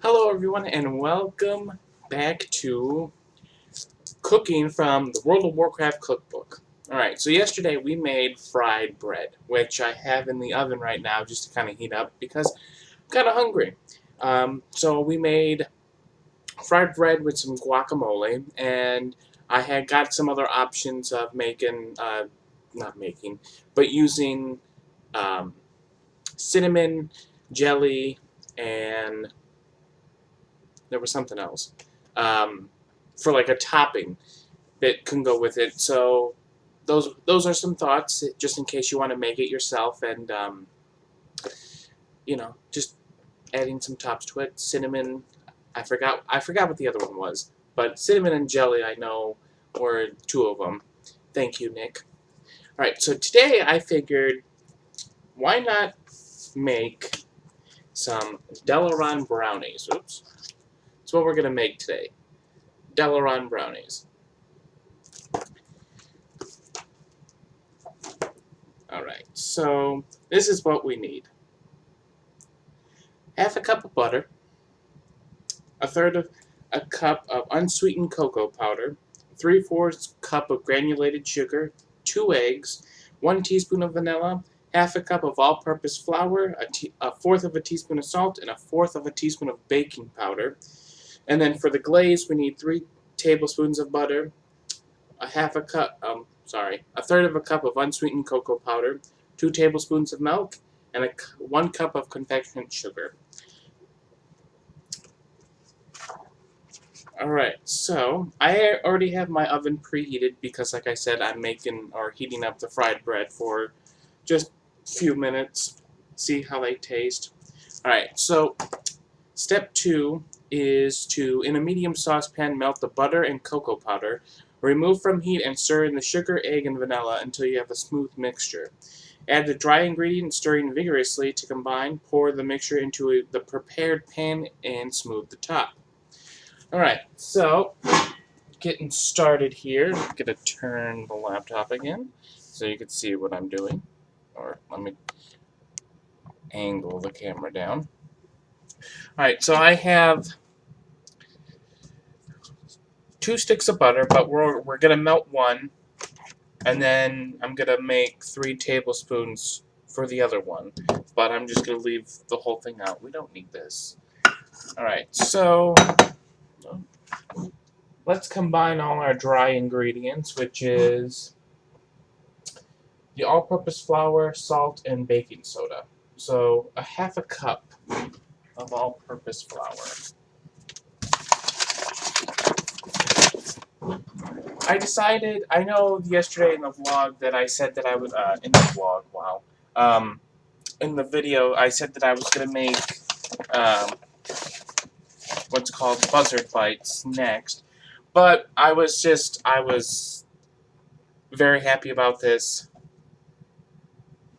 Hello everyone and welcome back to cooking from the World of Warcraft cookbook. Alright, so yesterday we made fried bread, which I have in the oven right now just to kind of heat up because I'm kind of hungry. So we made fried bread with some guacamole, and I had got some other options of making, not making, but using um, cinnamon, jelly, and there was something else for like a topping that can go with it. So those are some thoughts just in case you want to make it yourself, and just adding some tops to it. Cinnamon, I forgot what the other one was, but cinnamon and jelly I know were two of them. Thank you, Nick. All right, so today I figured why not make some Dalaran brownies. Oops. That's what we're gonna make today. Dalaran brownies. Alright, so this is what we need. Half a cup of butter, a third of a cup of unsweetened cocoa powder, 3/4 cup of granulated sugar, 2 eggs, 1 teaspoon of vanilla, half a cup of all-purpose flour, a fourth of a teaspoon of salt, and a fourth of a teaspoon of baking powder. And then for the glaze, we need 3 tablespoons of butter, a third of a cup of unsweetened cocoa powder, 2 tablespoons of milk, and 1 cup of confectionate sugar. Alright, so I already have my oven preheated because, like I said, I'm making or heating up the fried bread for just a few minutes. See how they taste. Alright, so step 2 is to, in a medium saucepan, melt the butter and cocoa powder. Remove from heat and stir in the sugar, egg, and vanilla until you have a smooth mixture. Add the dry ingredients, stirring vigorously to combine. Pour the mixture into the prepared pan and smooth the top. Alright, so getting started here. I'm going to turn the laptop again so you can see what I'm doing. Or let me angle the camera down. Alright, so I have 2 sticks of butter, but we're going to melt one, and then I'm going to make 3 tablespoons for the other one. But I'm just going to leave the whole thing out. We don't need this. Alright, so let's combine all our dry ingredients, which is the all-purpose flour, salt, and baking soda. So a half a cup of all-purpose flour. I know yesterday in the vlog that I said that I was, in the video, I said that I was going to make, what's called buzzard bites next. But I was very happy about this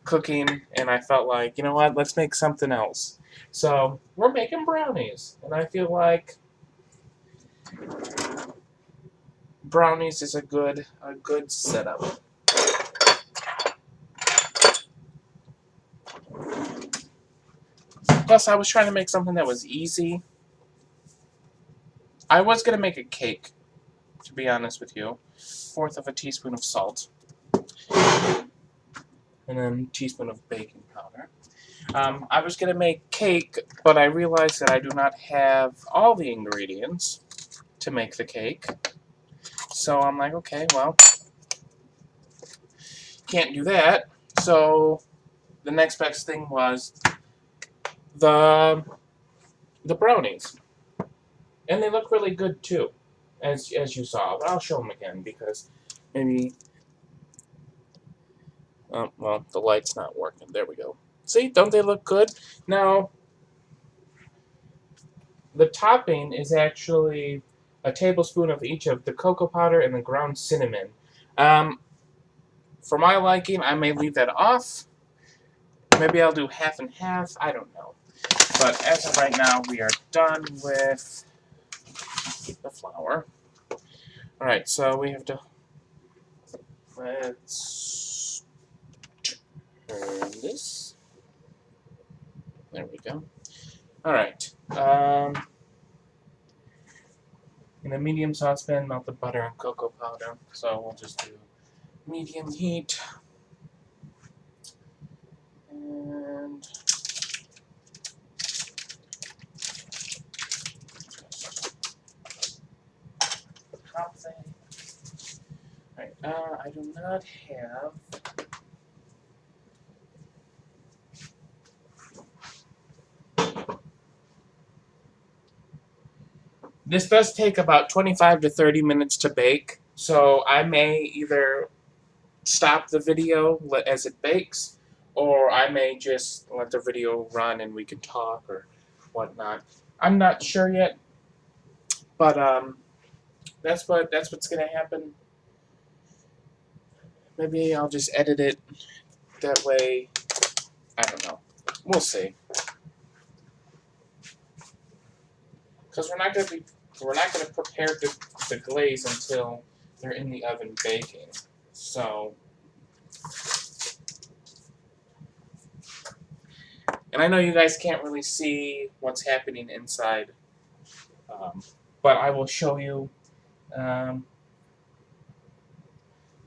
cooking, and I felt like, you know what, let's make something else. So we're making brownies, and I feel like brownies is a good setup. Plus, I was trying to make something that was easy. I was gonna make a cake, to be honest with you. 1/4 of a teaspoon of salt, and then a teaspoon of baking powder. I was gonna make cake, but I realized that I do not have all the ingredients to make the cake. So I'm like, okay, well, can't do that. So the next best thing was the brownies, and they look really good too, as you saw. But I'll show them again because maybe. Well, the light's not working. There we go. See, don't they look good? Now, the topping is actually a tablespoon of each of the cocoa powder and the ground cinnamon. For my liking, I may leave that off. Maybe I'll do half and half. I don't know. But as of right now, we are done with the flour. Alright, so we have to... Let's turn this. There we go. Alright. In a medium saucepan, melt the butter and cocoa powder. So we'll just do medium heat. And top thing. Alright, I do not have. This does take about 25 to 30 minutes to bake, so I may either stop the video as it bakes, or I may just let the video run and we can talk or whatnot. I'm not sure yet, but that's what's gonna happen. Maybe I'll just edit it that way. I don't know. We'll see. Because we're not gonna prepare the glaze until they're in the oven baking. So, and I know you guys can't really see what's happening inside, but I will show you.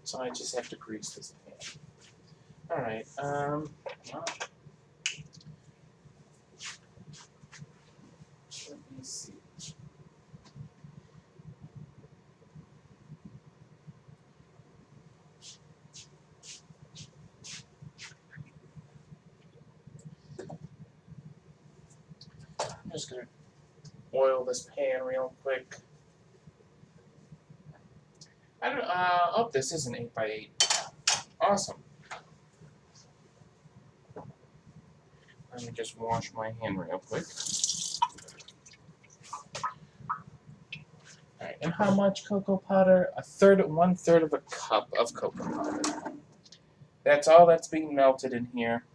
So I just have to grease this pan. All right. Well, let me see. I'm just gonna oil this pan real quick. I don't. Oh, this is an 8x8. Awesome. Let me just wash my hand real quick. All right. And how much cocoa powder? 1/3 of a cup of cocoa powder. That's all that's being melted in here.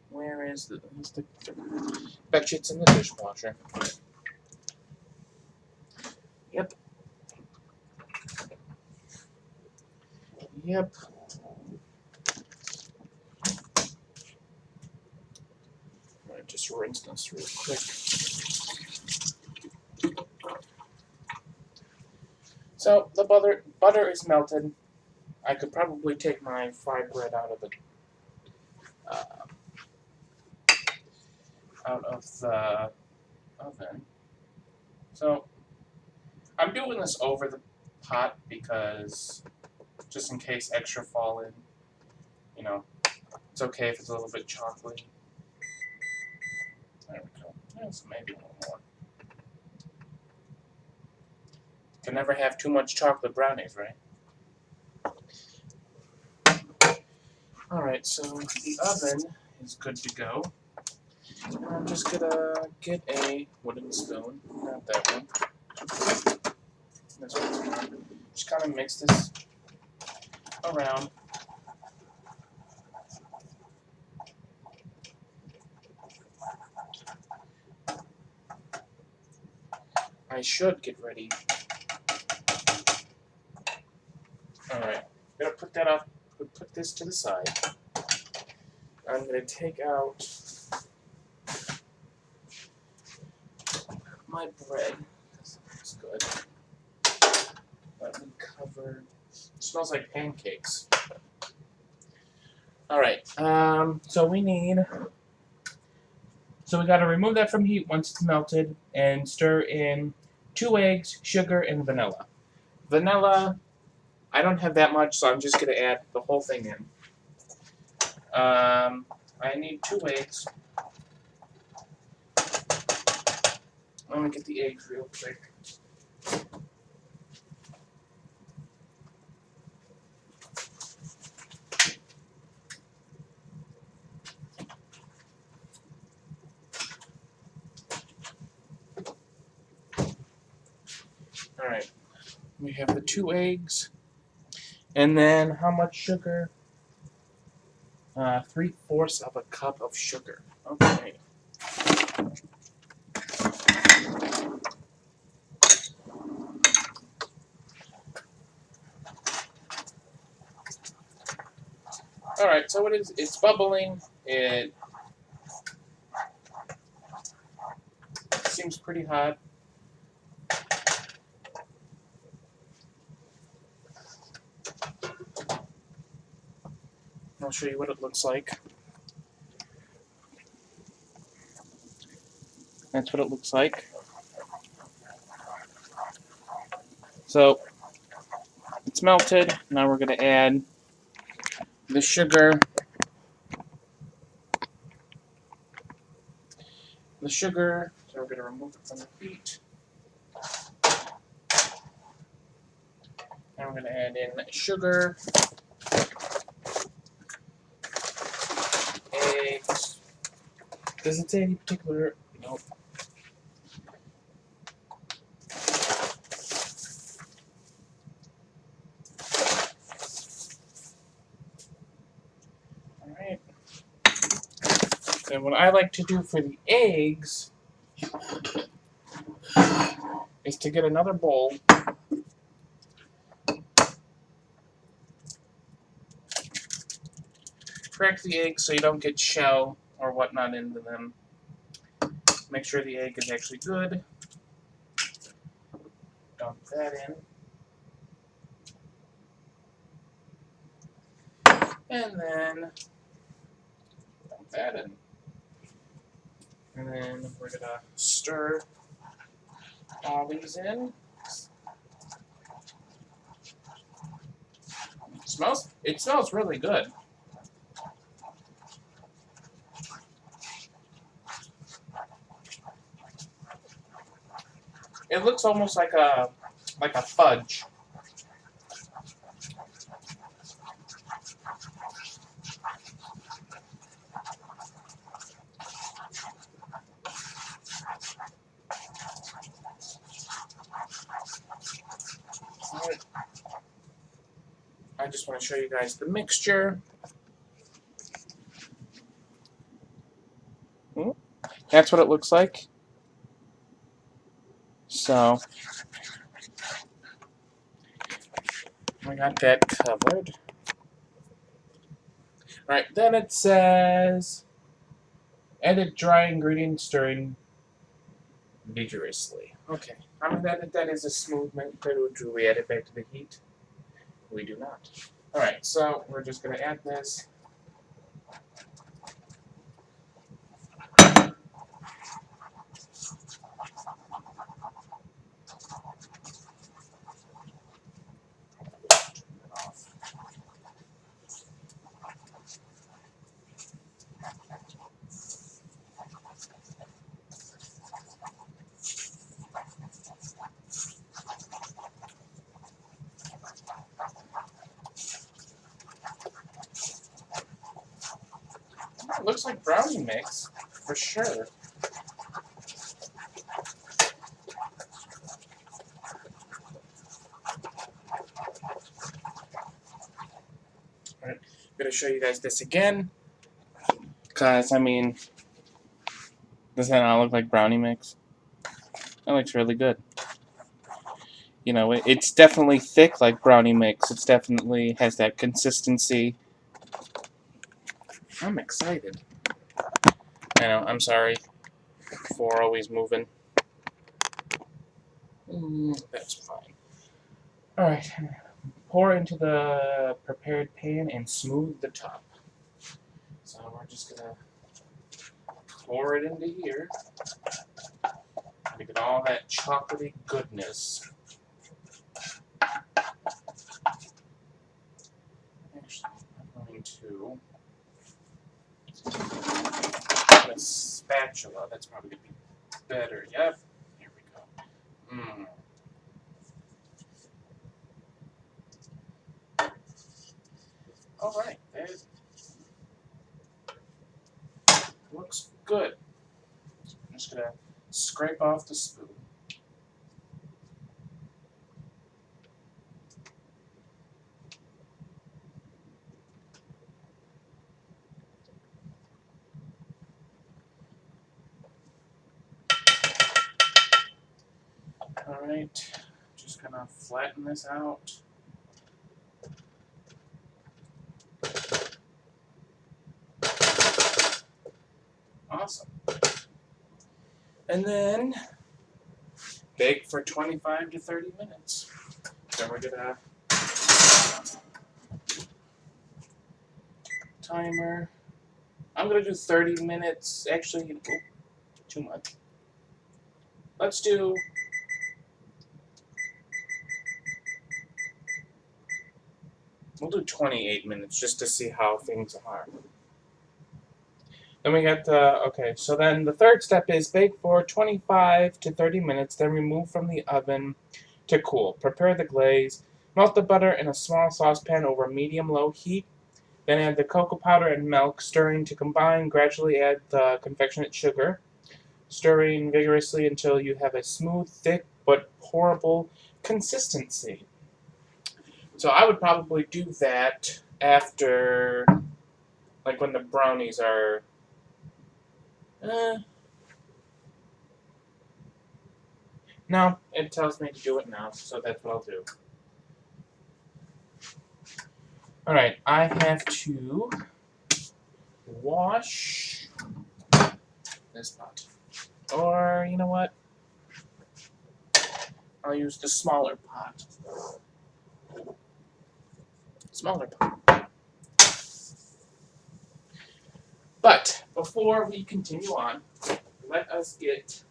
Where is the? Bet you it's in the dishwasher. Yep. Yep. I'm gonna just rinse this real quick. So the butter is melted. I could probably take my fried bread out of the oven. So I'm doing this over the pot because just in case extra fall in, you know, it's okay if it's a little bit chocolatey. There we go. Yes, maybe a little more. Can never have too much chocolate brownies, right? Alright, so the oven is good to go. And I'm just gonna get a wooden spoon, not that one. This one's fine. Just kind of mix this around. I should get ready. Alright, I'm gonna put that off, put this to the side. I'm gonna take out my bread. This looks good. Let me cover. It smells like pancakes. Alright, so we gotta remove that from heat once it's melted and stir in 2 eggs, sugar, and vanilla. Vanilla, I don't have that much, so I'm just gonna add the whole thing in. I need 2 eggs. Let me get the eggs real quick. Alright, we have the 2 eggs. And then how much sugar? 3/4 of a cup of sugar. Okay. Alright, so it's bubbling. It seems pretty hot. show you what it looks like. That's what it looks like. So it's melted. Now we're going to add the sugar. So we're going to remove it from the heat. And we're going to add in sugar, eggs. Does it say any particular? Nope. Alright. Then what I like to do for the eggs is to get another bowl. Crack the eggs so you don't get shell or whatnot into them. Make sure the egg is actually good. Dump that in. And then dump that in. And then we're going to stir all these in. It smells really good. It looks almost like a fudge. Alright. I just want to show you guys the mixture. That's what it looks like. So we got that covered. Alright, then it says edit dry ingredients stirring vigorously. Okay, I mean that is a smooth method. Do we add it back to the heat? We do not. Alright, so we're just going to add this. It looks like brownie mix, for sure. Alright, I'm going to show you guys this again. Because, I mean, does that not look like brownie mix? That looks really good. You know, it's definitely thick like brownie mix. It's definitely has that consistency. I'm excited. I know, I'm sorry for always moving. That's fine. Alright, pour into the prepared pan and smooth the top. So we're just going to pour it into here to get all that chocolatey goodness. Actually, I'm going to get a spatula. That's probably going to be better. Yep. Here we go. Alright, that looks good. So I'm just going to scrape off the spoon. Alright, just going to flatten this out. Awesome. And then bake for 25 to 30 minutes. Then we're going to timer. I'm going to do 30 minutes. Actually, too much. Let's do... We'll do 28 minutes just to see how things are. Then we got the... Okay, so then the third step is bake for 25 to 30 minutes, then remove from the oven to cool. Prepare the glaze. Melt the butter in a small saucepan over medium-low heat. Then add the cocoa powder and milk, stirring to combine. Gradually add the confectionate sugar, stirring vigorously until you have a smooth, thick, but pourable consistency. So I would probably do that after, like when the brownies are... No, it tells me to do it now, so that's what I'll do. Alright, I have to wash this pot. Or, you know what? I'll use the smaller pot. Smaller pot. But, before we continue on, let us get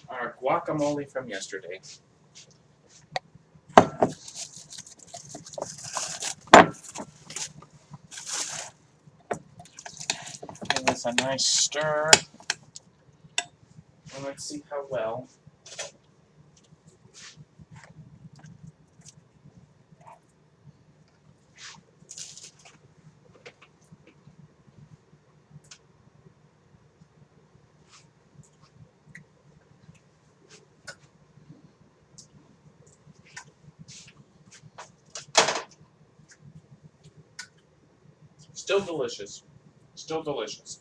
our guacamole from yesterday. Give this a nice stir. And let's see how well. Still delicious. Still delicious.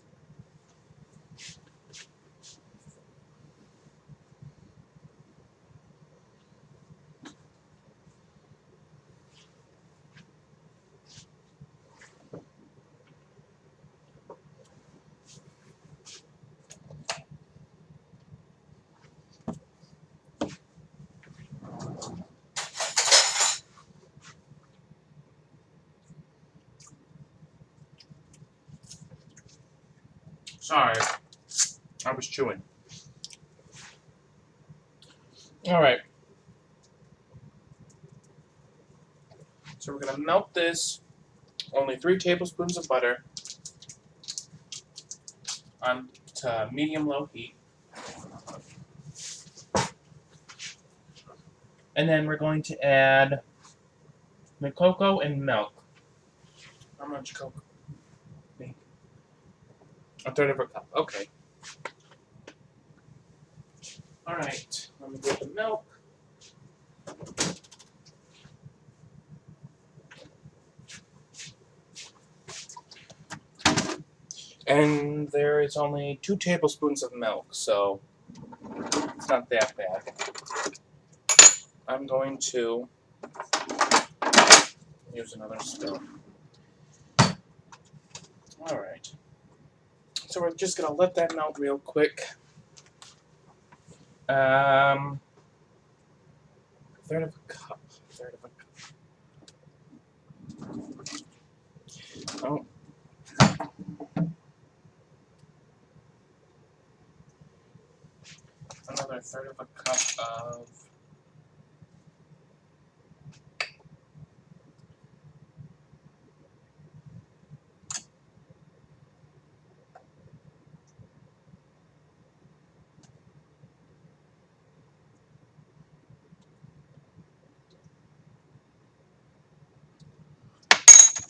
Sorry, I was chewing. Alright. So we're going to melt this, only 3 tablespoons of butter on to medium-low heat. And then we're going to add the cocoa and milk. How much cocoa? A third of a cup. Okay. Alright, let me get the milk. And there is only 2 tablespoons of milk, so it's not that bad. I'm going to use another spoon. Alright. So we're just going to let that melt real quick. Third of a cup. Third of a cup. Oh. Another third of a cup of...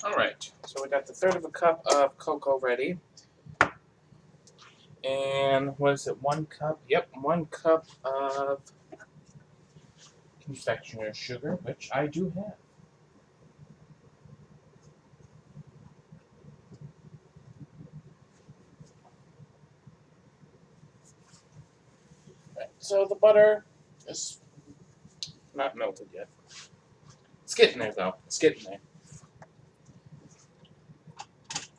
Alright, so we got the third of a cup of cocoa ready. And what is it, 1 cup? Yep, 1 cup of confectioner sugar, which I do have. Right, so the butter is not melted yet. It's getting there, though. It's getting there.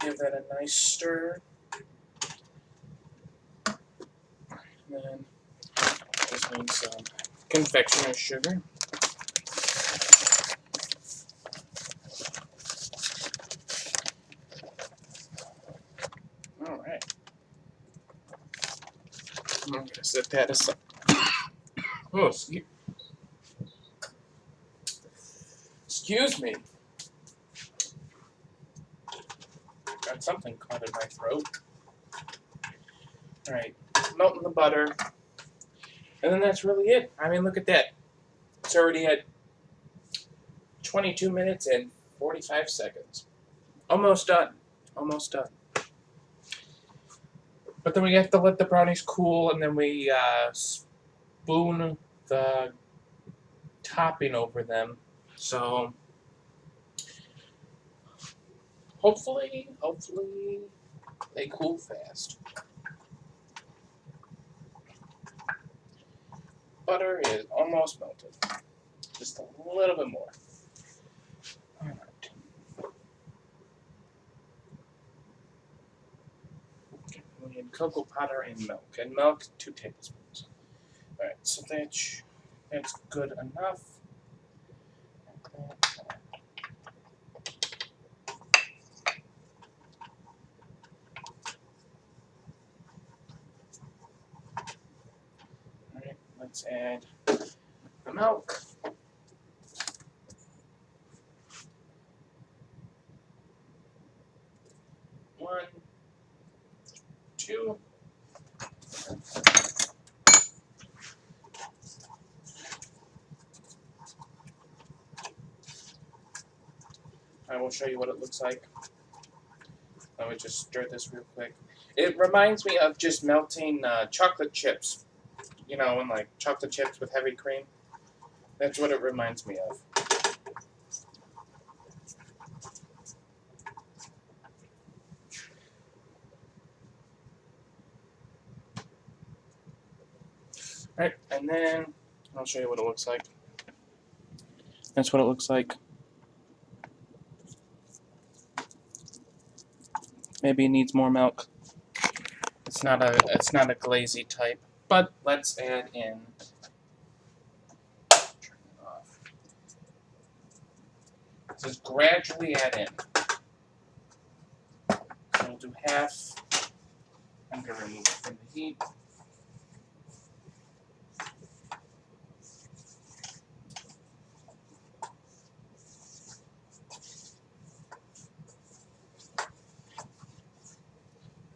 Give that a nice stir. And then just need some confectioner sugar. I'm going to set that aside. Oh, excuse me. Got something caught in my throat. Alright, melting the butter. And then that's really it. I mean, look at that. It's already at 22 minutes and 45 seconds. Almost done. Almost done. But then we have to let the brownies cool, and then we spoon the topping over them. So hopefully they cool fast. Butter is almost melted. Just a little bit more. All right. We need cocoa powder and milk. And milk, 2 tablespoons. All right, so that's good enough. All right, let's add the milk. One, 2. I will show you what it looks like. Let me just stir this real quick. It reminds me of just melting chocolate chips. You know, and like chocolate chips with heavy cream. That's what it reminds me of. Alright, and then I'll show you what it looks like. That's what it looks like. Maybe it needs more milk. It's not a glazy type. But let's add in. Turn it off. Just gradually add in. So we'll do half. I'm gonna remove it from the heat.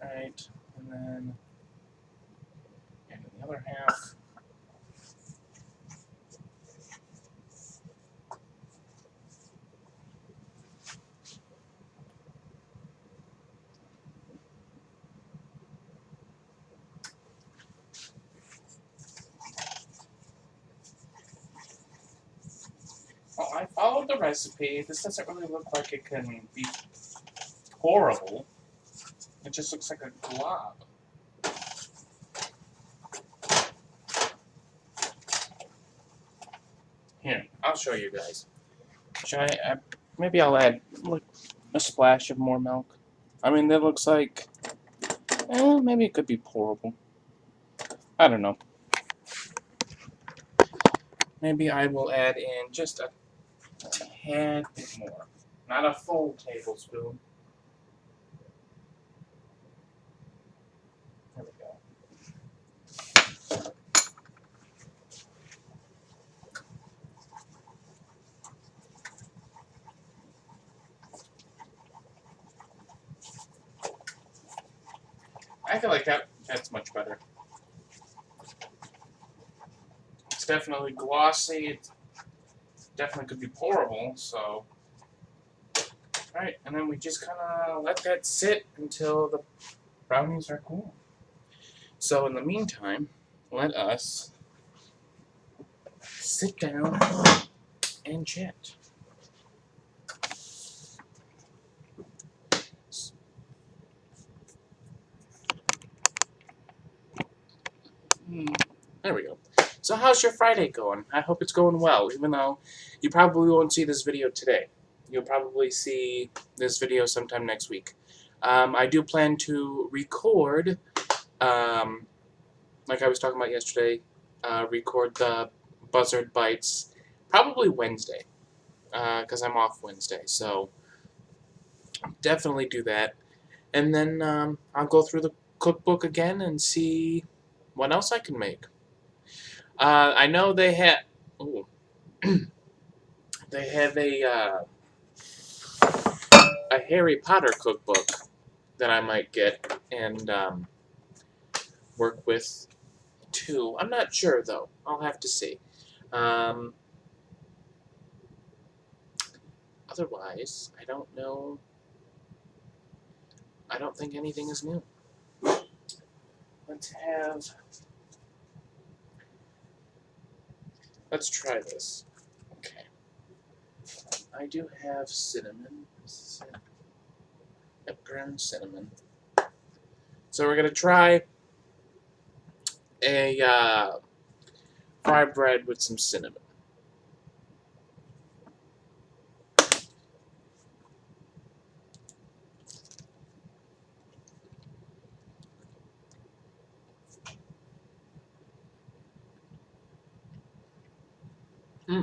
Alright, and then add in the other half. Well, I followed the recipe. This doesn't really look like it can be horrible. It just looks like a glob. Here, I'll show you guys. Should I maybe I'll add like a splash of more milk. I mean, that looks like, maybe it could be pourable. I don't know. Maybe I will add in just a tad bit more. Not a full tablespoon. There we go. I feel like that's much better. It's definitely glossy. It definitely could be pourable, so. Alright, and then we just kind of let that sit until the brownies are cool. So in the meantime, let us sit down and chat. There we go. So how's your Friday going? I hope it's going well, even though you probably won't see this video today. You'll probably see this video sometime next week. I do plan to record, like I was talking about yesterday, record the Buzzard Bites probably Wednesday, because I'm off Wednesday, so definitely do that. And then I'll go through the cookbook again and see what else I can make? I know they had. Ooh, they have a Harry Potter cookbook that I might get and work with too. I'm not sure though. I'll have to see. Um, Otherwise, I don't know. I don't think anything is new. Let's have. Let's try this. Okay. I do have cinnamon. Yep, ground cinnamon. So we're gonna try a fried bread with some cinnamon. Hmm.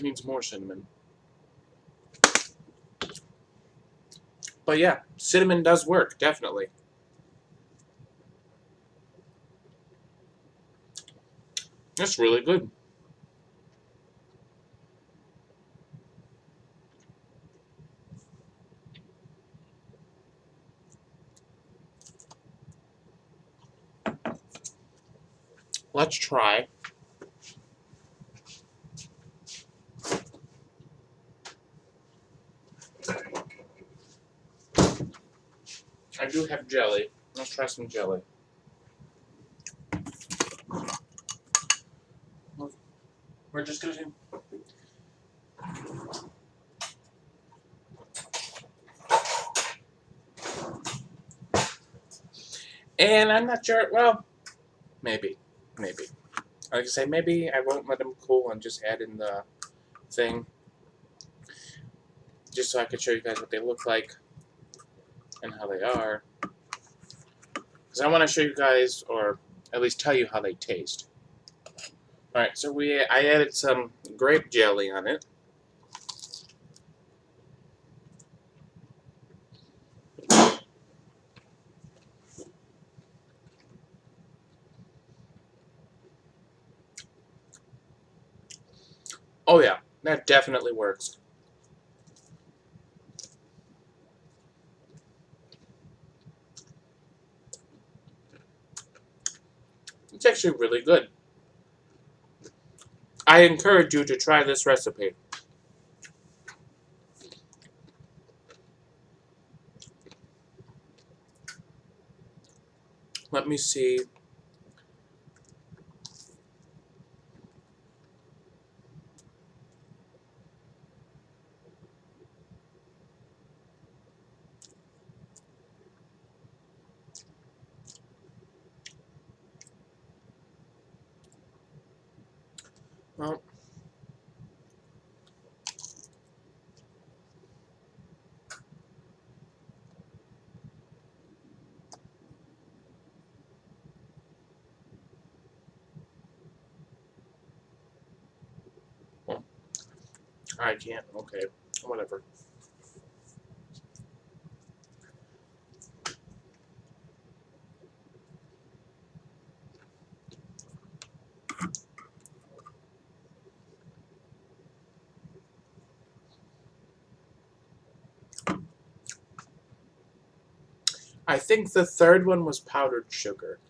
Needs more cinnamon. But yeah, cinnamon does work, definitely. That's really good. Let's try. I do have jelly. Let's try some jelly. We're just gonna do. And I'm not sure. Well, maybe. Like I say, maybe I won't let them cool and just add in the thing, just so I could show you guys what they look like and how they are. Because I want to show you guys, or at least tell you how they taste. All right, so I added some grape jelly on it. Oh yeah, that definitely works. It's actually really good. I encourage you to try this recipe. Let me see. Well, I can't. Okay, whatever. I think the third one was powdered sugar.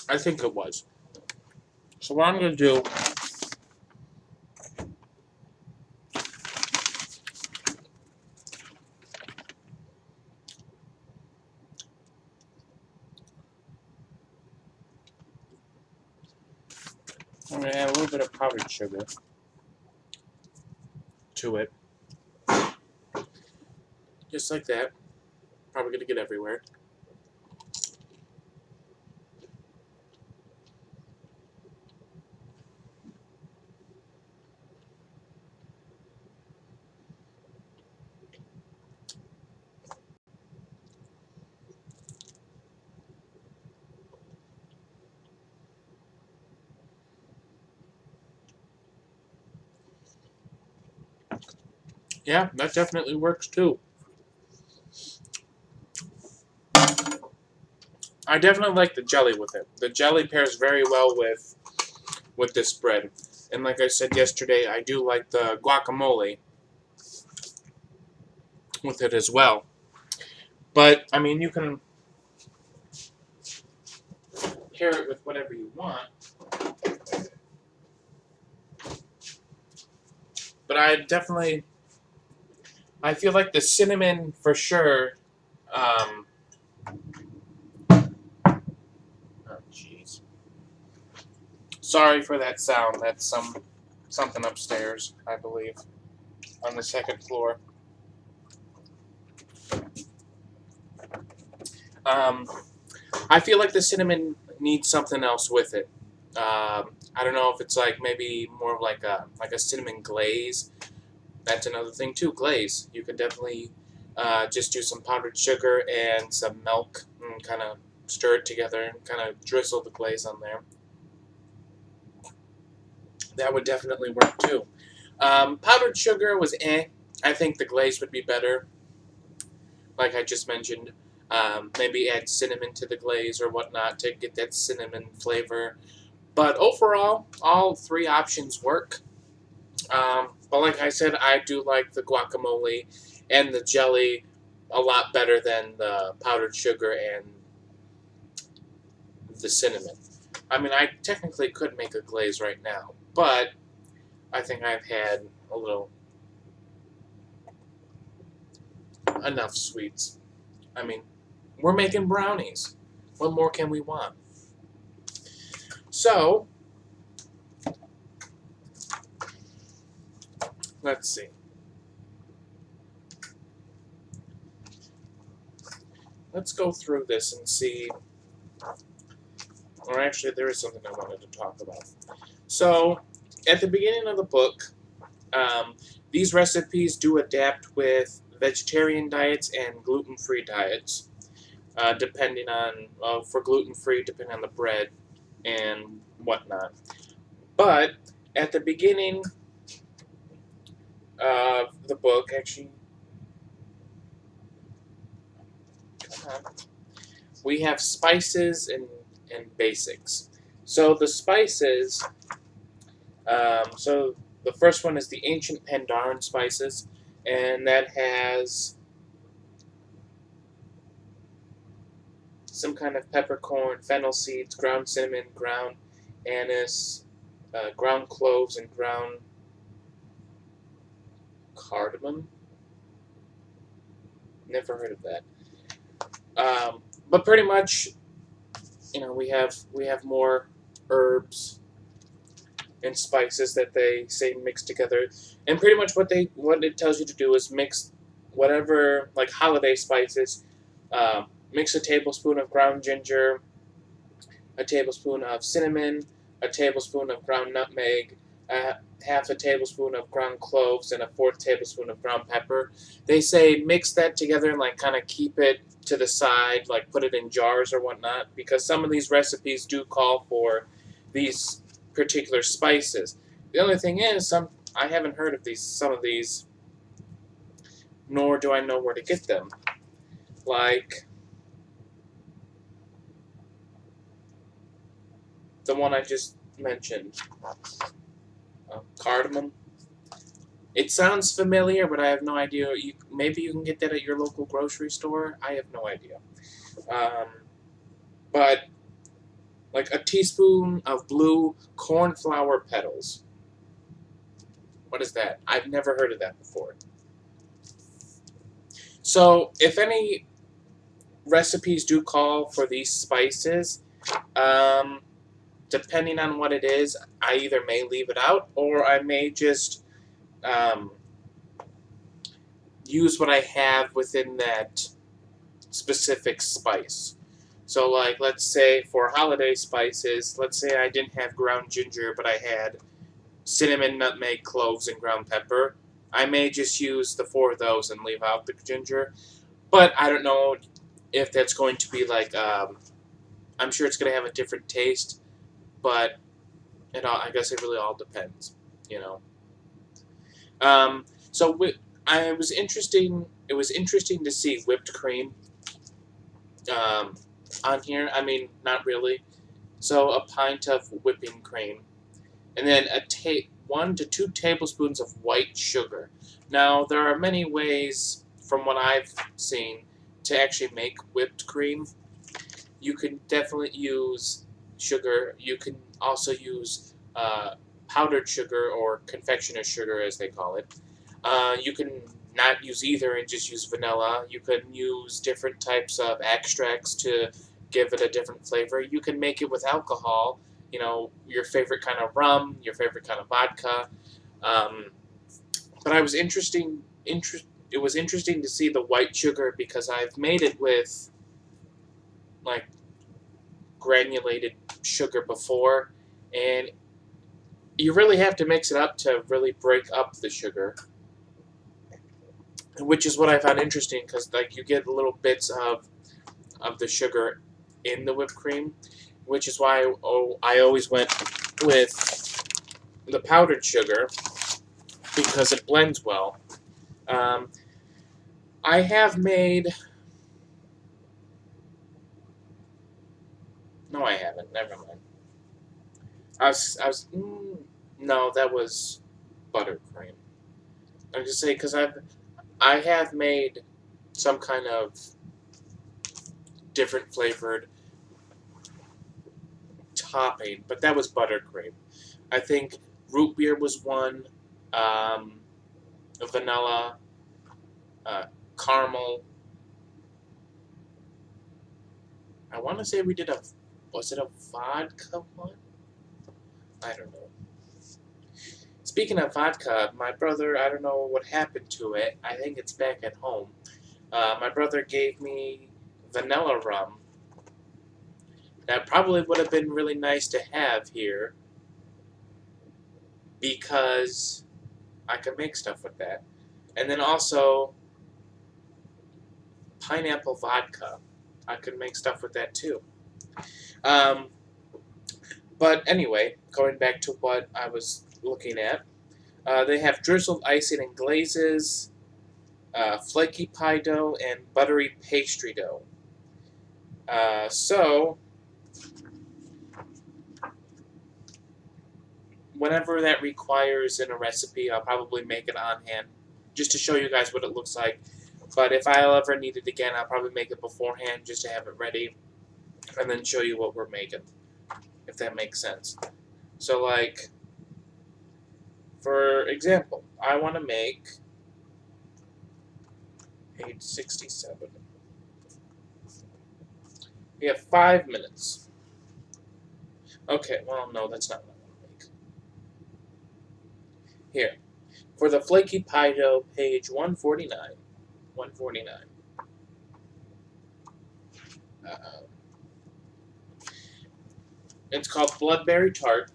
I think it was. So what I'm gonna do, I'm gonna add a little bit of powdered sugar to it, just like that. Probably gonna get everywhere. Yeah, that definitely works too. I definitely like the jelly with it. The jelly pairs very well with this bread. And like I said yesterday, I do like the guacamole with it as well. But I mean, you can pair it with whatever you want. But I feel like the cinnamon for sure. Um, oh, jeez. Sorry for that sound. That's something upstairs, I believe, on the second floor. Um, I feel like the cinnamon needs something else with it. I don't know if it's like maybe more of like a cinnamon glaze. That's another thing too. Glaze. You could definitely just do some powdered sugar and some milk and kind of stir it together and kind of drizzle the glaze on there. That would definitely work too. Powdered sugar was eh. I think the glaze would be better. Like I just mentioned, maybe add cinnamon to the glaze or whatnot to get that cinnamon flavor. But overall, all three options work. But like I said, I do like the guacamole and the jelly a lot better than the powdered sugar and the cinnamon. I mean, I technically could make a glaze right now, but I think I've had a little enough sweets. I mean, we're making brownies. What more can we want? So, let's see. Let's go through this and see. Or actually, there is something I wanted to talk about. So, at the beginning of the book, um, these recipes do adapt with vegetarian diets and gluten-free diets, depending on, for gluten-free, depending on the bread and whatnot. But at the beginning of the book, actually, we have spices and basics. So the spices, so the first one is the ancient Pandaren spices, and that has some kind of peppercorn, fennel seeds, ground cinnamon, ground anise, ground cloves, and ground cardamom. Never heard of that. But pretty much, we have more herbs and spices that they say mix together, and pretty much what it tells you to do is mix whatever like holiday spices. Mix a tablespoon of ground ginger, a tablespoon of cinnamon, a tablespoon of ground nutmeg, half a tablespoon of ground cloves, and a fourth tablespoon of ground pepper. They say mix that together and like kind of keep it to the side, like put it in jars or whatnot, because some of these recipes do call for these particular spices. The only thing is, I haven't heard of some of these, nor do I know where to get them. Like the one I just mentioned, cardamom. It sounds familiar, but I have no idea. Maybe you can get that at your local grocery store. I have no idea. Um, but like a teaspoon of blue cornflower petals. What is that? I've never heard of that before. So if any recipes do call for these spices, um, depending on what it is, I either may leave it out or I may just um, use what I have within that specific spice. So, like, let's say for holiday spices, let's say I didn't have ground ginger, but I had cinnamon, nutmeg, cloves, and ground pepper. I may just use the four of those and leave out the ginger. But I don't know if that's going to be like, I'm sure it's going to have a different taste, but I guess it really all depends, you know. So It was interesting. It was interesting to see whipped cream on here. I mean, not really. So a pint of whipping cream, and then 1 to 2 tablespoons of white sugar. Now there are many ways, from what I've seen, to actually make whipped cream. You can definitely use sugar. You can also use powdered sugar or confectioner's sugar, as they call it. You can not use either and just use vanilla. You can use different types of extracts to give it a different flavor. You can make it with alcohol, your favorite kind of rum, your favorite kind of vodka. Um, but it was interesting to see the white sugar because I've made it with like granulated sugar before, and you really have to mix it up to really break up the sugar, which is what I found interesting because like you get little bits of the sugar in the whipped cream, which is why I always went with the powdered sugar because it blends well. Um, I have made. No, I haven't. Never mind. No, that was buttercream. I just say because I have made some kind of different flavored topping, but that was buttercream. I think root beer was one, um, vanilla, uh, caramel. I want to say we did was it a vodka one? I don't know. Speaking of vodka, my brother, I don't know what happened to it. I think it's back at home. My brother gave me vanilla rum. That probably would have been really nice to have here because I could make stuff with that. And then also pineapple vodka. I could make stuff with that too. Um, but anyway, going back to what I was looking at, they have drizzled icing and glazes, flaky pie dough, and buttery pastry dough. So, whenever that requires in a recipe, I'll probably make it on hand just to show you guys what it looks like. But if I'll ever need it again, I'll probably make it beforehand just to have it ready and then show you what we're making, if that makes sense. So, like, for example, I want to make page 67. We have 5 minutes. Okay, well, no, that's not what I want to make. Here, for the flaky pie dough, page 149. 149. It's called Bloodberry Tart.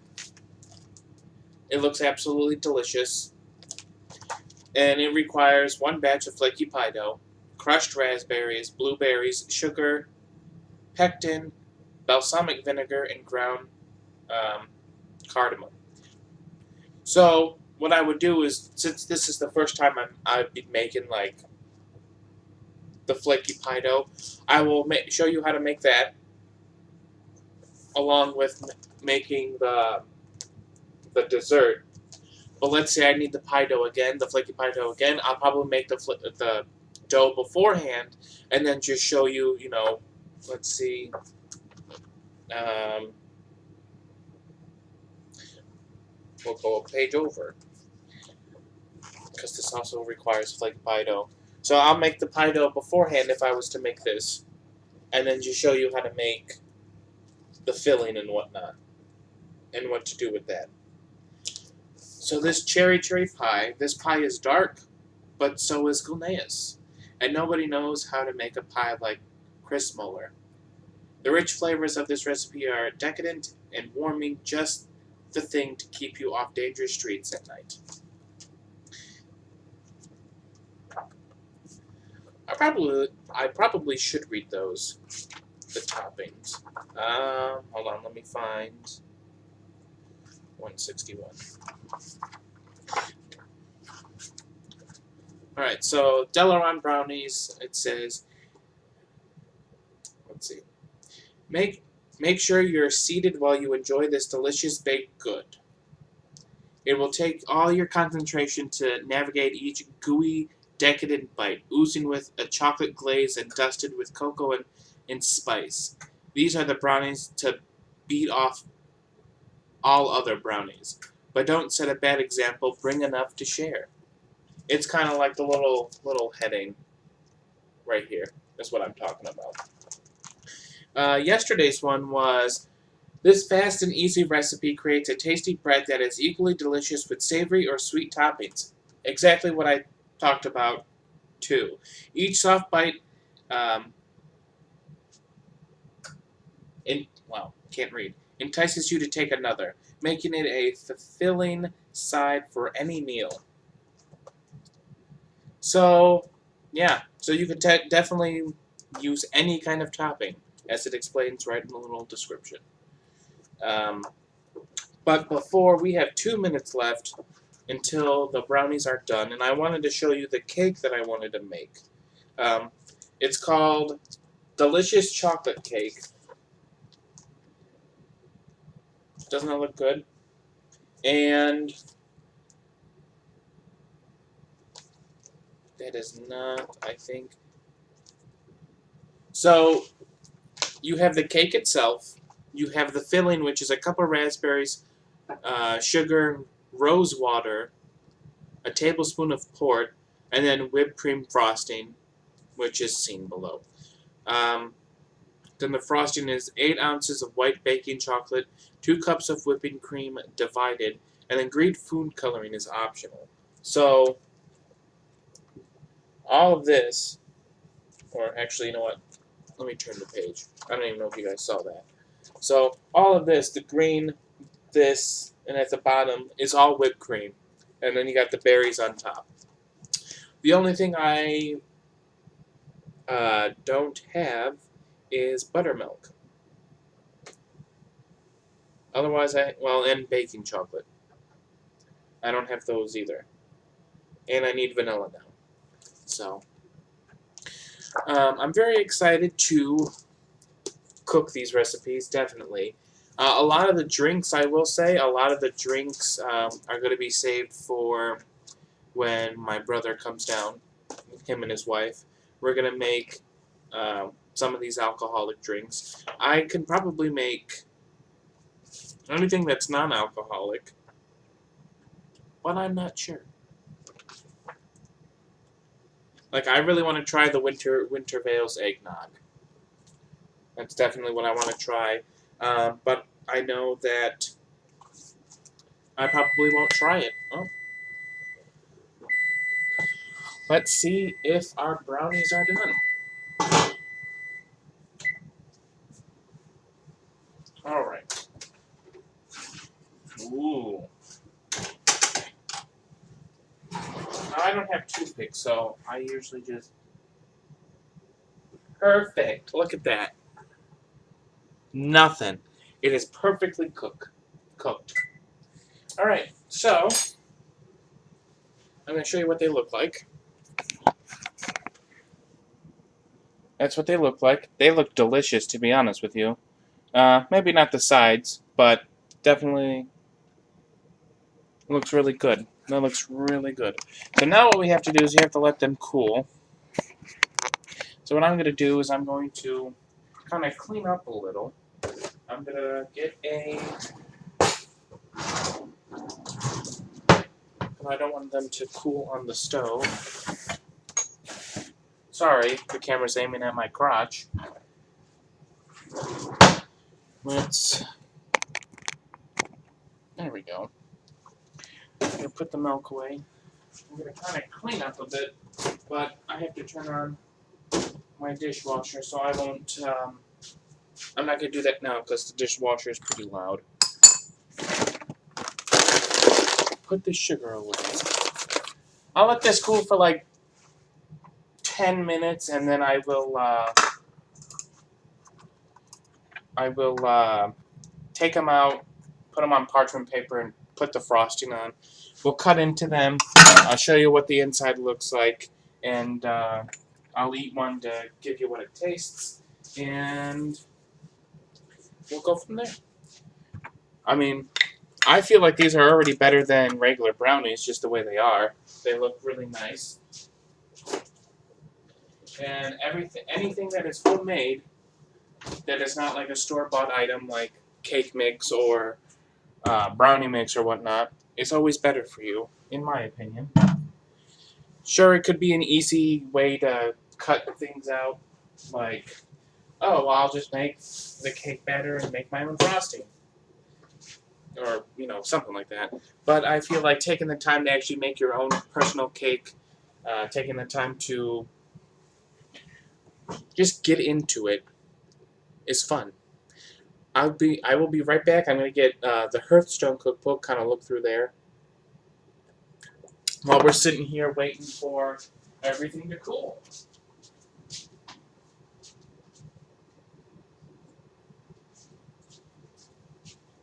It looks absolutely delicious. And it requires 1 batch of flaky pie dough, crushed raspberries, blueberries, sugar, pectin, balsamic vinegar, and ground cardamom. So what I would do is, since this is the first time I'd be making like the flaky pie dough, I will show you how to make that, along with making the dessert. But let's say I need the pie dough again, the flaky pie dough again. I'll probably make the dough beforehand, and then just show you. Let's see. We'll go a page over because this also requires flaky pie dough. So I'll make the pie dough beforehand if I was to make this, and then just show you how to make the filling and whatnot, and what to do with that. So this cherry pie, this pie is dark, but so is Gulneus. And nobody knows how to make a pie like Chris Muller. The rich flavors of this recipe are decadent and warming, just the thing to keep you off dangerous streets at night. I probably should read those, the toppings. Hold on, let me find 161. Alright, so Dalaran Brownies, it says, let's see. Make make sure you're seated while you enjoy this delicious baked good. It will take all your concentration to navigate each gooey, decadent bite, oozing with a chocolate glaze and dusted with cocoa and spice. These are the brownies to beat off all other brownies. But don't set a bad example, bring enough to share. It's kind of like the little heading right here. That's what I'm talking about. Yesterday's one was this fast and easy recipe creates a tasty bread that is equally delicious with savory or sweet toppings. Exactly what I talked about too. Each soft bite, um, can't read, entices you to take another, making it a fulfilling side for any meal. So, yeah, so you could definitely use any kind of topping, as it explains right in the little description. Um, but before, we have 2 minutes left until the brownies are done, and I wanted to show you the cake that I wanted to make. Um, it's called Delicious Chocolate Cake. Doesn't it look good? And that is not, I think. So you have the cake itself. You have the filling, which is a cup of raspberries, sugar, rose water, a tablespoon of port, and then whipped cream frosting, which is seen below. Um, then the frosting is 8 ounces of white baking chocolate, 2 cups of whipping cream divided, and then green food coloring is optional. So all of this, or actually, you know what? Let me turn the page. I don't even know if you guys saw that. So all of this, the green, this, and at the bottom is all whipped cream. And then you got the berries on top. The only thing I don't have is buttermilk. Otherwise, and baking chocolate. I don't have those either. And I need vanilla now. So, I'm very excited to cook these recipes, definitely. A lot of the drinks, I will say, a lot of the drinks are going to be saved for when my brother comes down, him and his wife. We're going to make some of these alcoholic drinks. I can probably make anything that's non-alcoholic, but I'm not sure. Like, I really want to try the Winter Vale's eggnog. That's definitely what I want to try. But I know that I probably won't try it. Oh. Let's see if our brownies are done. Alright. Ooh. Now, I don't have toothpicks, so I usually just... Perfect. Look at that. Nothing. It is perfectly cooked. Alright, so I'm going to show you what they look like. That's what they look like. They look delicious, to be honest with you. Maybe not the sides, but definitely looks really good. That looks really good. So now what we have to do is you have to let them cool. So what I'm going to do is I'm going to kind of clean up a little. I'm going to get I don't want them to cool on the stove. Sorry, the camera's aiming at my crotch. There we go. I'm going to put the milk away. I'm going to kind of clean up a bit, but I have to turn on my dishwasher, so I won't, I'm not going to do that now because the dishwasher is pretty loud. Put the sugar away. I'll let this cool for like 10 minutes, and then I will take them out, put them on parchment paper, and put the frosting on. We'll cut into them. I'll show you what the inside looks like, and I'll eat one to give you what it tastes, and we'll go from there. I mean, I feel like these are already better than regular brownies, just the way they are. They look really nice. And anything that is homemade, that is not like a store-bought item like cake mix or brownie mix or whatnot, is always better for you, in my opinion. Sure, it could be an easy way to cut things out, like, oh, well, I'll just make the cake batter and make my own frosting. Or, something like that. But I feel like taking the time to actually make your own personal cake, taking the time to just get into it, is fun. I will be right back. I'm going to get the Hearthstone cookbook, kind of look through there, while we're sitting here waiting for everything to cool.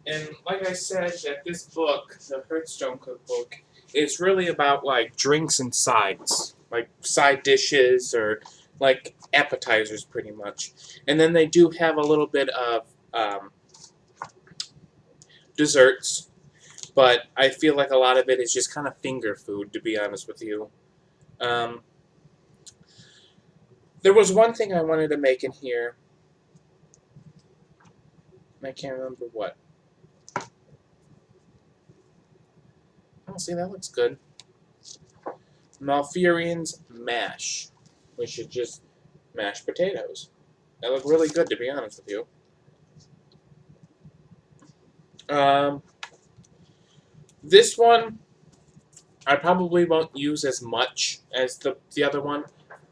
And like I said, that this book, the Hearthstone cookbook, is really about like drinks and sides, like side dishes or like appetizers, pretty much. And then they do have a little bit of desserts, but I feel like a lot of it is just kind of finger food, to be honest with you. There was one thing I wanted to make in here. I can't remember what. Oh, see, that looks good. Malfurian's mash, which is just mashed potatoes. They look really good, to be honest with you. This one, I probably won't use as much as the other one.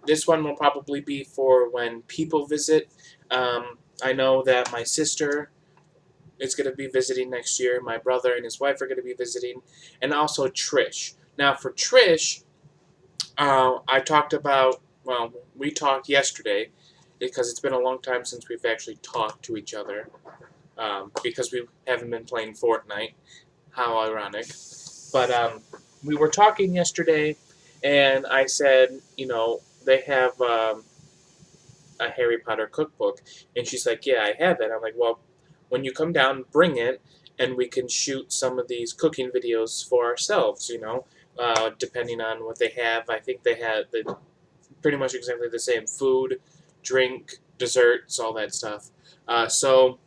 This one will probably be for when people visit. I know that my sister is going to be visiting next year. My brother and his wife are going to be visiting. And also Trish. Now, for Trish, I talked about, well, we talked yesterday, because it's been a long time since we've actually talked to each other, because we haven't been playing Fortnite. How ironic. But we were talking yesterday, and I said, they have a Harry Potter cookbook. And she's like, yeah, I have it. I'm like, well, when you come down, bring it, and we can shoot some of these cooking videos for ourselves, depending on what they have. I think they had pretty much exactly the same food, drink, desserts, all that stuff. So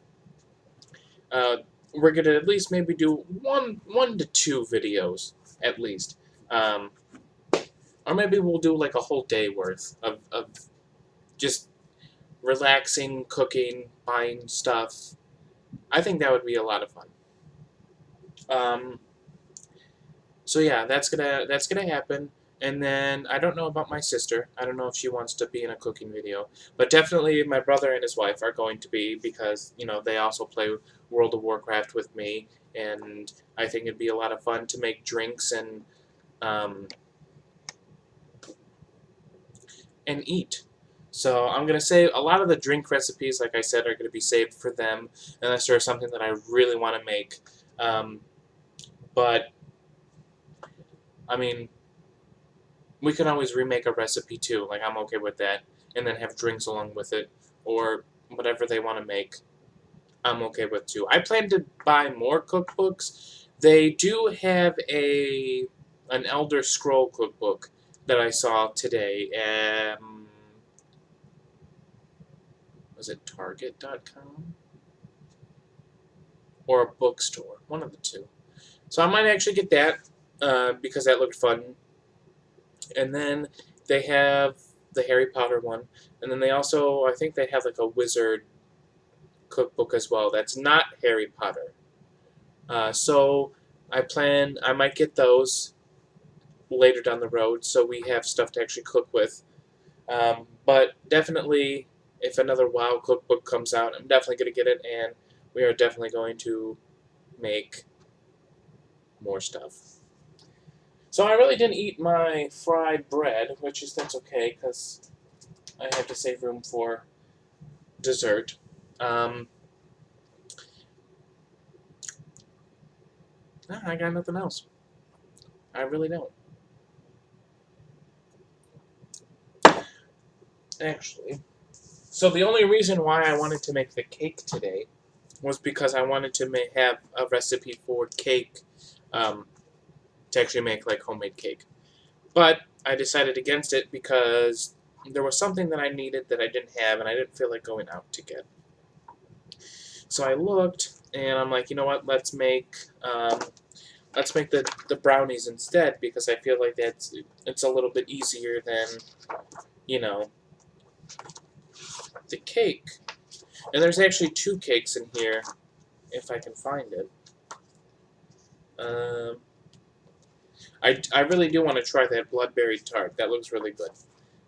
we're going to at least maybe do one to two videos, at least. Or maybe we'll do like a whole day worth of just relaxing, cooking, buying stuff. I think that would be a lot of fun. So yeah, that's gonna happen. And then I don't know about my sister. I don't know if she wants to be in a cooking video, but definitely my brother and his wife are going to be, because they also play World of Warcraft with me, and I think it'd be a lot of fun to make drinks and eat. So I'm going to say a lot of the drink recipes, like I said, are going to be saved for them, unless there's something that I really want to make. But, I mean, we can always remake a recipe too. Like, I'm okay with that. And then have drinks along with it. Or whatever they want to make, I'm okay with too. I plan to buy more cookbooks. They do have an Elder Scroll cookbook that I saw today. Was it Target.com? Or a bookstore. One of the two. So I might actually get that, because that looked fun. And then they have the Harry Potter one. And then they also, I think they have like a wizard cookbook as well. That's not Harry Potter. So I might get those later down the road, so we have stuff to actually cook with. But definitely, if another WoW cookbook comes out, I'm definitely going to get it, and we are definitely going to make more stuff. So I really didn't eat my fried bread, that's okay, because I have to save room for dessert. Nah, I got nothing else. I really don't. Actually. So the only reason why I wanted to make the cake today was because I wanted to have a recipe for cake, to actually make like homemade cake. But I decided against it because there was something that I needed that I didn't have, and I didn't feel like going out to get. So I looked, and I'm like, you know what? Let's make the brownies instead, because I feel like it's a little bit easier than, you know, the cake. And there's actually 2 cakes in here, if I can find it. I really do want to try that bloodberry tart. That looks really good.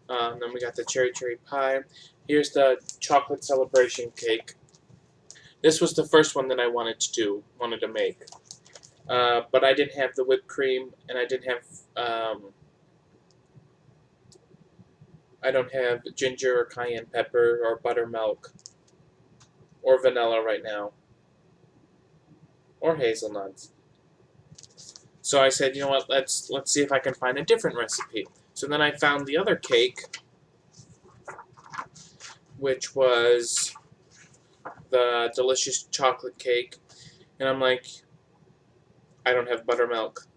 Then we got the cherry pie. Here's the chocolate celebration cake. This was the first one that I wanted to make. But I didn't have the whipped cream, and I didn't have, I don't have ginger or cayenne pepper or buttermilk or vanilla right now, or hazelnuts. So I said, you know what, let's see if I can find a different recipe. So then I found the other cake, which was the delicious chocolate cake, and I'm like, I don't have buttermilk.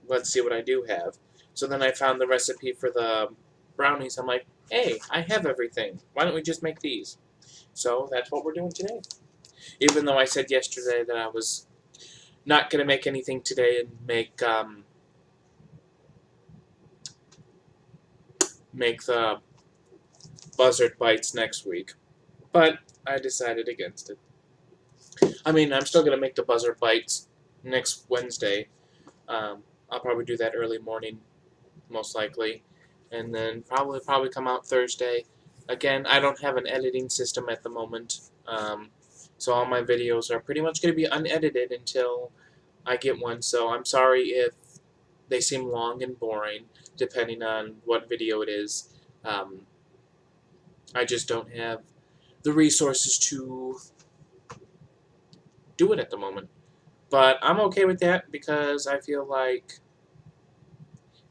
Let's see what I do have. So then I found the recipe for the brownies. I'm like, hey, I have everything. Why don't we just make these? So that's what we're doing today. Even though I said yesterday that I was not going to make anything today and make the buzzard bites next week. But I decided against it. I mean, I'm still going to make the buzzard bites next Wednesday. I'll probably do that early morning, most likely, and then probably come out Thursday. Again, I don't have an editing system at the moment, so all my videos are pretty much going to be unedited until I get one. So I'm sorry if they seem long and boring, depending on what video it is. I just don't have the resources to do it at the moment. But I'm okay with that because I feel like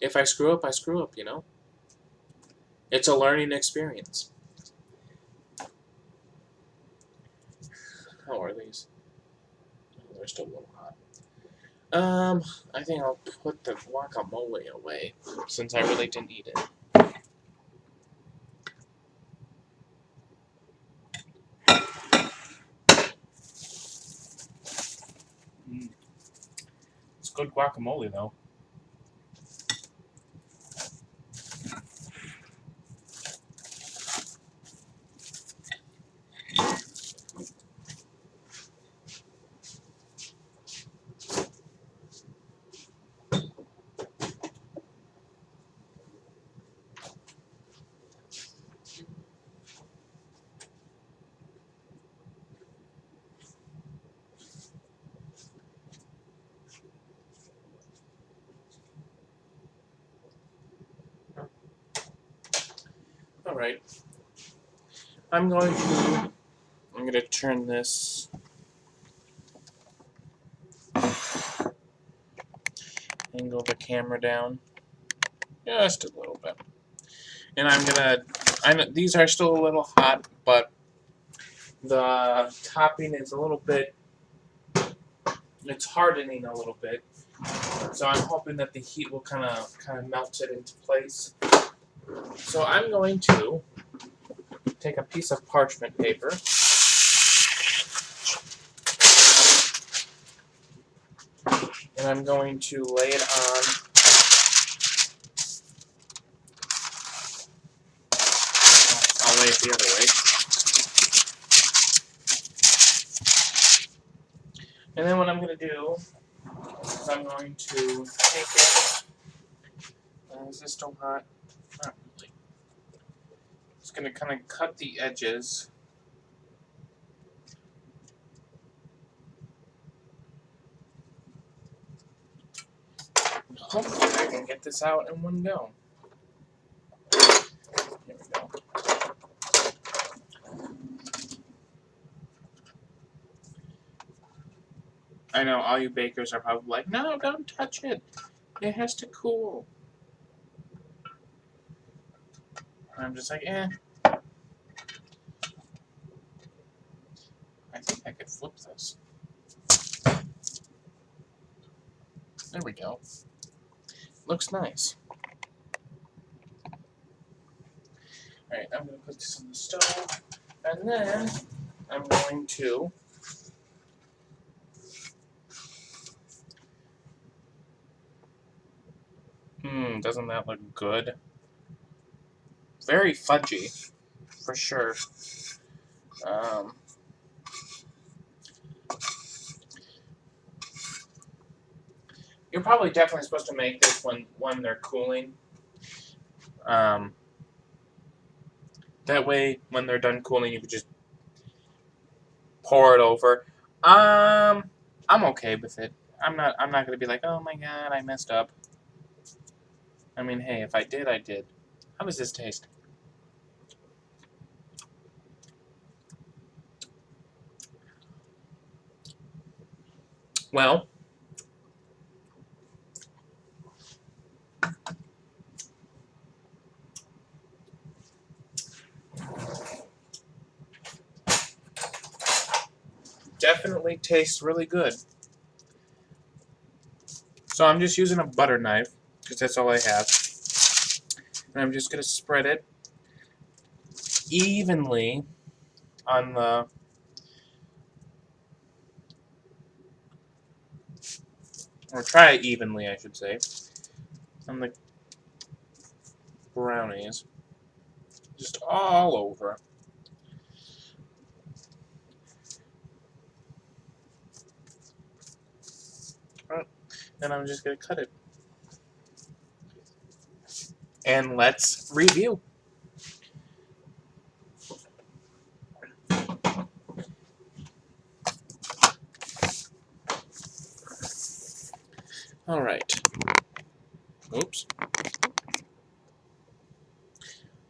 if I screw up, I screw up, you know? It's a learning experience. How are these? Oh, they're still a little hot. I think I'll put the guacamole away since I really didn't eat it. It's good guacamole, though. Alright. I'm going to turn this angle the camera down just a little bit. And these are still a little hot, but the topping is a little bit, it's hardening a little bit. So I'm hoping that the heat will kind of melt it into place. So I'm going to take a piece of parchment paper and I'm going to lay it on. I'll lay it the other way. And then what I'm going to do is I'm going to take it. Is this still hot? Not really. Just going to kind of cut the edges. Hopefully I can get this out in one go. Here we go. I know all you bakers are probably like, no, don't touch it. It has to cool. I'm just like, eh. I think I could flip this. There we go. Looks nice. Alright, I'm going to put this on the stove. And then I'm going to doesn't that look good? Very fudgy, for sure. You're probably definitely supposed to make this when they're cooling. That way, when they're done cooling, you can just pour it over. I'm okay with it. I'm not gonna be like, oh my god, I messed up. I mean, hey, if I did, I did. How does this taste? Well, definitely tastes really good. So I'm just using a butter knife, because that's all I have. And I'm just going to spread it evenly on the... Or try it evenly, I should say. On the brownies. Just all over. Then I'm just going to cut it. And let's review. Alright. Oops.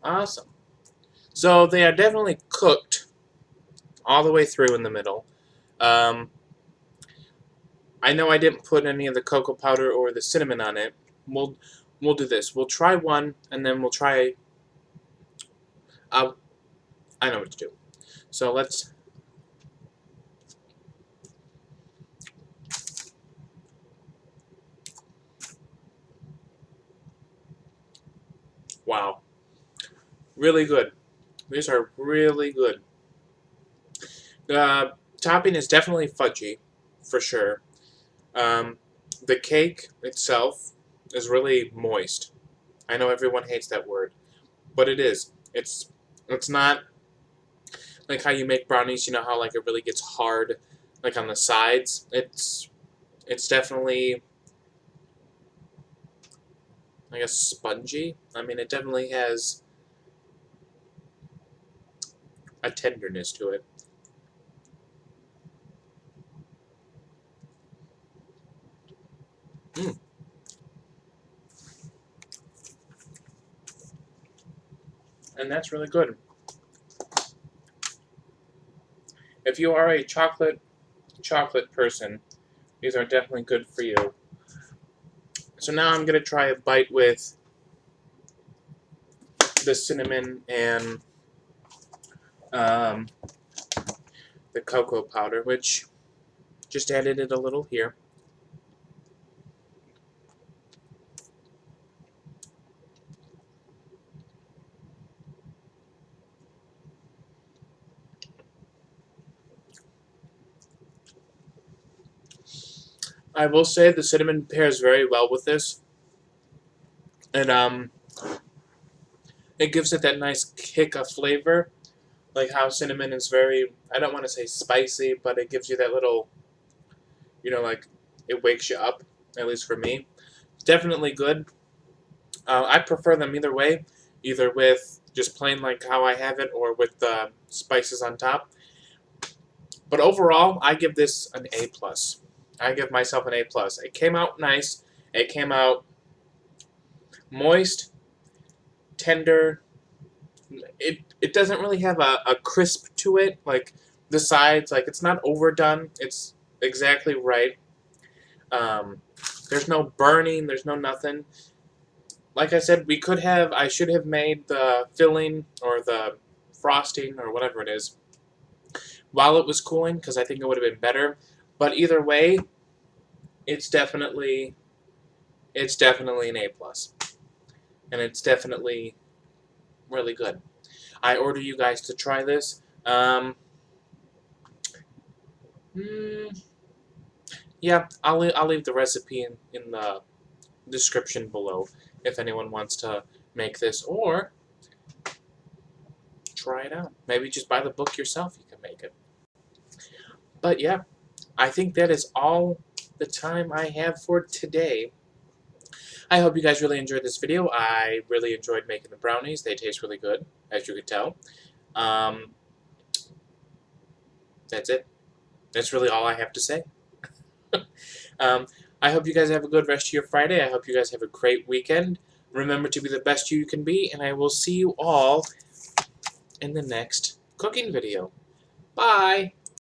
Awesome. So they are definitely cooked all the way through in the middle. I know I didn't put any of the cocoa powder or the cinnamon on it. We'll do this. We'll try one, and then we'll try... I know what to do. So let's... Wow. Really good. These are really good. The topping is definitely fudgy, for sure. The cake itself is really moist. I know everyone hates that word, but it is. It's not like how you make brownies. You know how like it really gets hard, like on the sides. It's definitely, I guess, spongy. I mean, it definitely has a tenderness to it. And that's really good. If you are a chocolate person, these are definitely good for you. So now I'm going to try a bite with the cinnamon and the cocoa powder, which just added it a little here. I will say the cinnamon pairs very well with this. And it gives it that nice kick of flavor. Like how cinnamon is very, I don't want to say spicy, but it gives you that little, like it wakes you up, at least for me. It's definitely good. I prefer them either way, either with just plain like how I have it or with the spices on top. But overall, I give this an A+. I give myself an A+. It came out nice. It came out moist, tender. It doesn't really have a crisp to it. Like the sides, like it's not overdone. It's exactly right. Um, there's no burning. There's no nothing. Like I said, I should have made the filling or the frosting or whatever it is while it was cooling because I think it would have been better. But either way, it's definitely an A plus, and it's definitely really good. I order you guys to try this. Mm, yeah, I'll leave the recipe in the description below if anyone wants to make this or try it out. Maybe just buy the book yourself. You can make it. But yeah, I think that is all the time I have for today. I hope you guys really enjoyed this video. I really enjoyed making the brownies. They taste really good, as you could tell. Um, that's it. That's really all I have to say. um, I hope you guys have a good rest of your Friday. I hope you guys have a great weekend. Remember to be the best you can be, and I will see you all in the next cooking video. Bye!